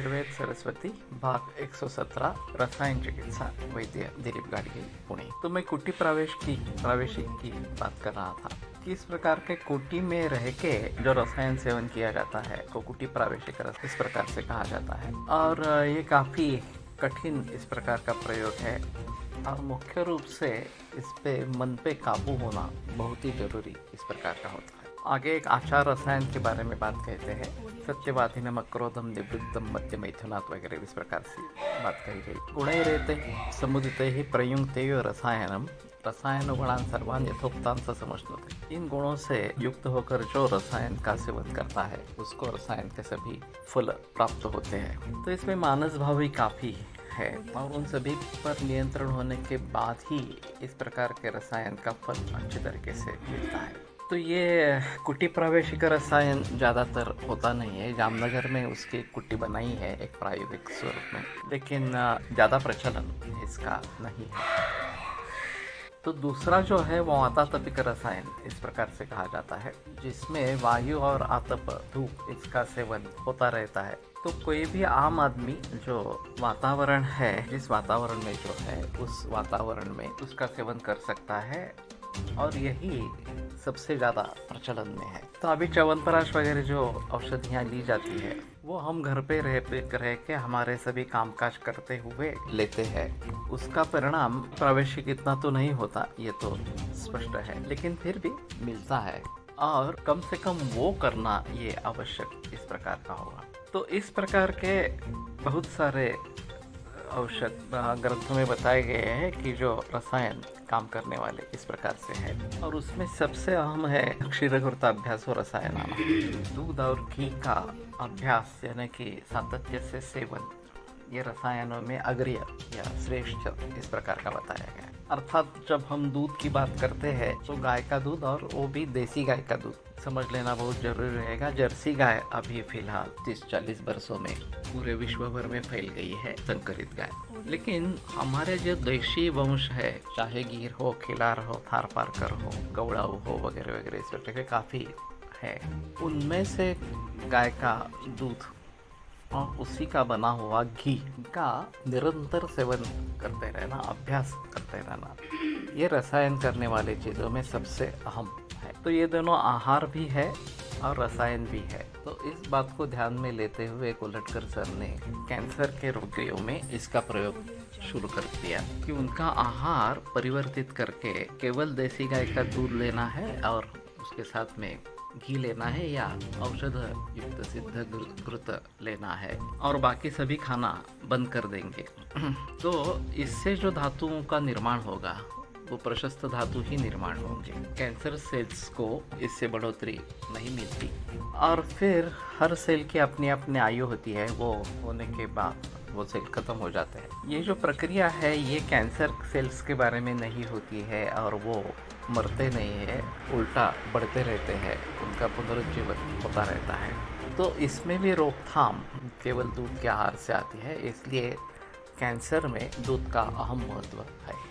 आयुर्वेद सरस्वती भाग 117 रसायन चिकित्सा वैद्य दिलीप गाडगे पुणे। तो मैं कुटी प्रावेशिक की बात कर रहा था कि इस प्रकार के कुटी में रह के जो रसायन सेवन किया जाता है को कुटी प्रावेशिक रस इस प्रकार से कहा जाता है। और ये काफ़ी कठिन इस प्रकार का प्रयोग है और मुख्य रूप से इस पे मन पे काबू होना बहुत ही जरूरी इस प्रकार का होता है। आगे एक आचार रसायन के बारे में बात कहते हैं। सत्यवाधिनम क्रोधम निवृत्तम मध्य मैथुनात् वगैरह इस प्रकार से बात कही गई। गुणे रेते समुदिते ही प्रयुक्ते रसायनम रसायन गुणान सर्वान यथोक्तान स समझते। इन गुणों से युक्त होकर जो रसायन का सेवन करता है उसको रसायन के सभी फल प्राप्त होते हैं। तो इसमें मानस भाव भी काफ़ी है और उन सभी पर नियंत्रण होने के बाद ही इस प्रकार के रसायन का फल अच्छे तरीके से मिलता है। तो ये कुटी प्रावेशिक रसायन ज़्यादातर होता नहीं है। जामनगर में उसकी कुटी बनाई है एक प्रायोगिक स्वरूप में, लेकिन ज़्यादा प्रचलन इसका नहीं है। तो दूसरा जो है वो आतातपिक रसायन इस प्रकार से कहा जाता है, जिसमें वायु और आतप धूप इसका सेवन होता रहता है। तो कोई भी आम आदमी जो वातावरण है, जिस वातावरण में जो है उस वातावरण में उसका सेवन कर सकता है और यही सबसे ज़्यादा प्रचलन में है। तो अभी च्यवनप्राश वगैरह जो औषधियाँ ली जाती है वो हम घर पे रह के हमारे सभी कामकाज करते हुए लेते हैं। उसका परिणाम प्रावेशिक इतना तो नहीं होता, ये तो स्पष्ट है, लेकिन फिर भी मिलता है और कम से कम वो करना ये आवश्यक इस प्रकार का होगा। तो इस प्रकार के बहुत सारे औषध ग्रंथों में बताए गए हैं कि जो रसायन काम करने वाले इस प्रकार से है, और उसमें सबसे अहम है क्षीरघृत अभ्यास और रसायन। दूध और घी का अभ्यास यानी कि सातत्य से सेवन ये रसायनों में अग्रय या श्रेष्ठ इस प्रकार का बताया गया है। अर्थात जब हम दूध की बात करते हैं तो गाय का दूध और वो भी देसी गाय का दूध समझ लेना बहुत जरूरी रहेगा। जर्सी गाय अभी फिलहाल 30-40 वर्षों में पूरे विश्व भर में फैल गई है संकरित गाय, लेकिन हमारे जो देशी वंश है, चाहे गिर हो, खिलार हो, थारपारकर हो, गौड़ाऊ हो वगैरह वगैरह इस प्रकार के काफ़ी है। उनमें से गाय का दूध और उसी का बना हुआ घी का निरंतर सेवन करते रहना, अभ्यास करते रहना, ये रसायन करने वाले चीज़ों में सबसे अहम है। तो ये दोनों आहार भी है और रसायन भी है। तो इस बात को ध्यान में लेते हुए कोलटकर सर ने कैंसर के रोगियों में इसका प्रयोग शुरू कर दिया कि उनका आहार परिवर्तित करके केवल देसी गाय का दूध लेना है और उसके साथ में घी लेना है या औषध युक्त सिद्ध घृत लेना है और बाकी सभी खाना बंद कर देंगे। तो इससे जो धातुओं का निर्माण होगा वो प्रशस्त धातु ही निर्माण होंगे। कैंसर सेल्स को इससे बढ़ोतरी नहीं मिलती और फिर हर सेल की अपनी अपनी आयु होती है, वो होने के बाद वो सेल खत्म हो जाते हैं। ये जो प्रक्रिया है ये कैंसर सेल्स के बारे में नहीं होती है और वो मरते नहीं है, उल्टा बढ़ते रहते हैं, उनका पुनरुज्जीवन होता रहता है। तो इसमें भी रोकथाम केवल दूध के आहार से आती है, इसलिए कैंसर में दूध का अहम महत्व है।